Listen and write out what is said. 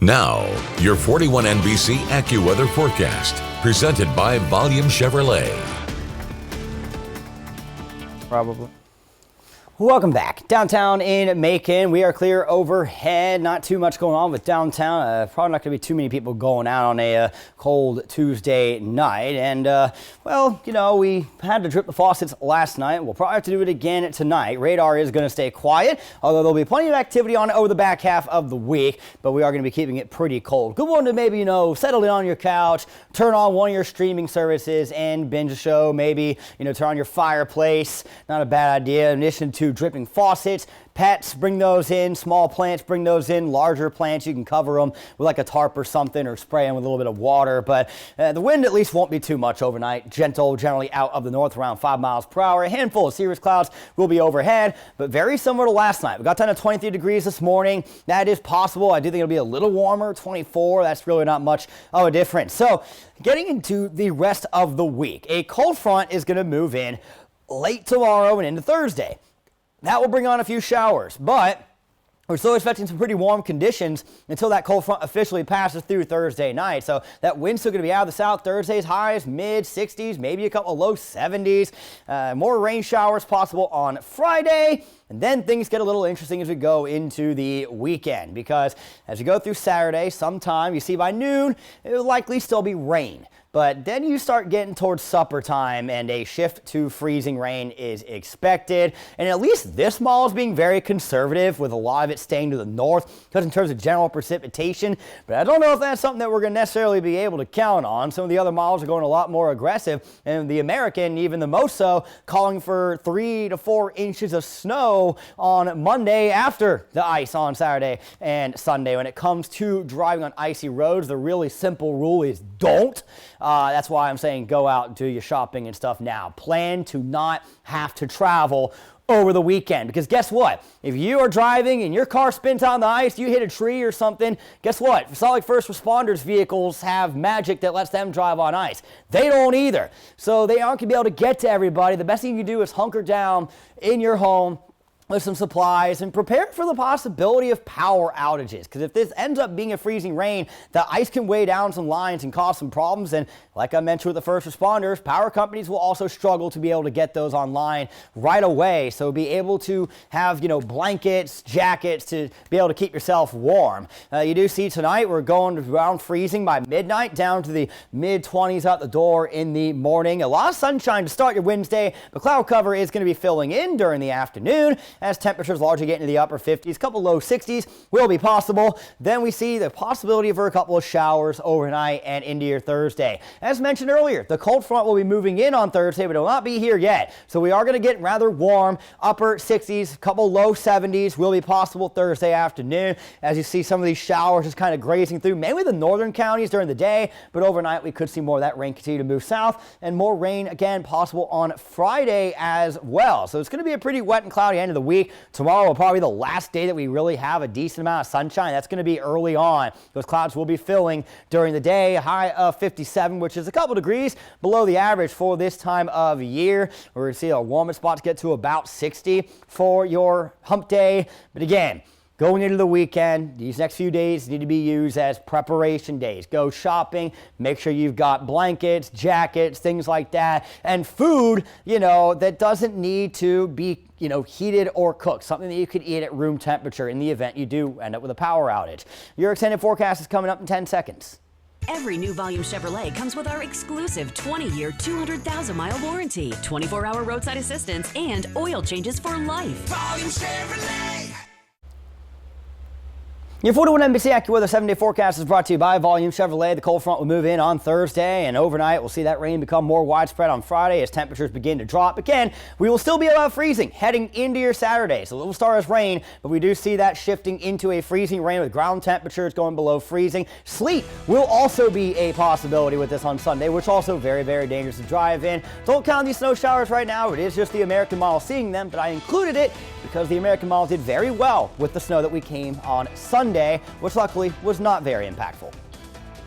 Now, your 41 NBC AccuWeather forecast, presented by Volume Chevrolet. Probably. Welcome back. Downtown in Macon, we are clear overhead. Not too much going on with downtown. Probably not going to be too many people going out on a cold Tuesday night. And, well, you know, we had to drip the faucets last night. We'll probably have to do it again tonight. Radar is going to stay quiet, although there'll be plenty of activity on it over the back half of the week. But we are going to be keeping it pretty cold. Good one to maybe, you know, settle in on your couch, turn on one of your streaming services and binge a show. Maybe, you know, turn on your fireplace. Not a bad idea. In addition to dripping faucets, pets, bring those in. Small plants, bring those in. Larger plants, you can cover them with like a tarp or something, or spray them with a little bit of water. But the wind at least won't be too much overnight. Gentle, generally out of the north, around 5 miles per hour. A handful of cirrus clouds will be overhead, but very similar to last night. We got down to 23 degrees this morning. That is possible. I do think it'll be a little warmer, 24. That's really not much of a difference. So getting into the rest of the week, a cold front is going to move in late tomorrow and into Thursday. That will bring on a few showers, but we're still expecting some pretty warm conditions until that cold front officially passes through Thursday night. So that wind's still going to be out of the south. Thursday's highs, mid-60s, maybe a couple of low 70s. More rain showers possible on Friday. And then things get a little interesting as we go into the weekend, because as you go through Saturday, sometime you see by noon, it will likely still be rain. But then you start getting towards supper time and a shift to freezing rain is expected. And at least this mall is being very conservative, with a lot of it staying to the north, because in terms of general precipitation. But I don't know if that's something that we're going to necessarily be able to count on. Some of the other malls are going a lot more aggressive, and the American, even the most so, calling for 3 to 4 inches of snow on Monday after the ice on Saturday and Sunday. When it comes to driving on icy roads, the really simple rule is don't. That's why I'm saying go out and do your shopping and stuff now. Plan to not have to travel over the weekend, because guess what? If you are driving and your car spins on the ice, you hit a tree or something, guess what? Salt Lake First Responders vehicles have magic that lets them drive on ice. They don't either. So they aren't going to be able to get to everybody. The best thing you can do is hunker down in your home with some supplies and prepare for the possibility of power outages. Because if this ends up being a freezing rain, the ice can weigh down some lines and cause some problems. And like I mentioned with the first responders, power companies will also struggle to be able to get those online right away. So be able to have, you know, blankets, jackets to be able to keep yourself warm. You do see tonight we're going around freezing by midnight, down to the mid-20s out the door in the morning. A lot of sunshine to start your Wednesday, but cloud cover is going to be filling in during the afternoon, as temperatures largely get into the upper 50s. A couple low 60s will be possible. Then we see the possibility for a couple of showers overnight and into your Thursday. As mentioned earlier, the cold front will be moving in on Thursday, but it will not be here yet. So we are going to get rather warm, upper 60s, a couple low 70s will be possible Thursday afternoon. As you see some of these showers just kind of grazing through, mainly the northern counties during the day, but overnight we could see more of that rain continue to move south, and more rain again possible on Friday as well. So it's going to be a pretty wet and cloudy end of the week. Tomorrow will probably be the last day that we really have a decent amount of sunshine. That's going to be early on. Those clouds will be filling during the day. High of 57, which is a couple degrees below the average for this time of year. We're going to see our warmest spots get to about 60 for your hump day. But again, going into the weekend, these next few days need to be used as preparation days. Go shopping, make sure you've got blankets, jackets, things like that, and food, you know, that doesn't need to be, you know, heated or cooked, something that you could eat at room temperature in the event you do end up with a power outage. Your extended forecast is coming up in 10 seconds. Every new Volume Chevrolet comes with our exclusive 20-year, 200,000-mile warranty, 24-hour roadside assistance, and oil changes for life. Volume Chevrolet. Your 41 NBC AccuWeather 7-day forecast is brought to you by Volume Chevrolet. The cold front will move in on Thursday, and overnight we'll see that rain become more widespread on Friday as temperatures begin to drop. Again, we will still be above freezing heading into your Saturday. So it will start as rain, but we do see that shifting into a freezing rain with ground temperatures going below freezing. Sleet will also be a possibility with this on Sunday, which is also very, very dangerous to drive in. Don't count these snow showers right now. It is just the American model seeing them, but I included it because the American model did very well with the snow that we came on Sunday, which luckily was not very impactful.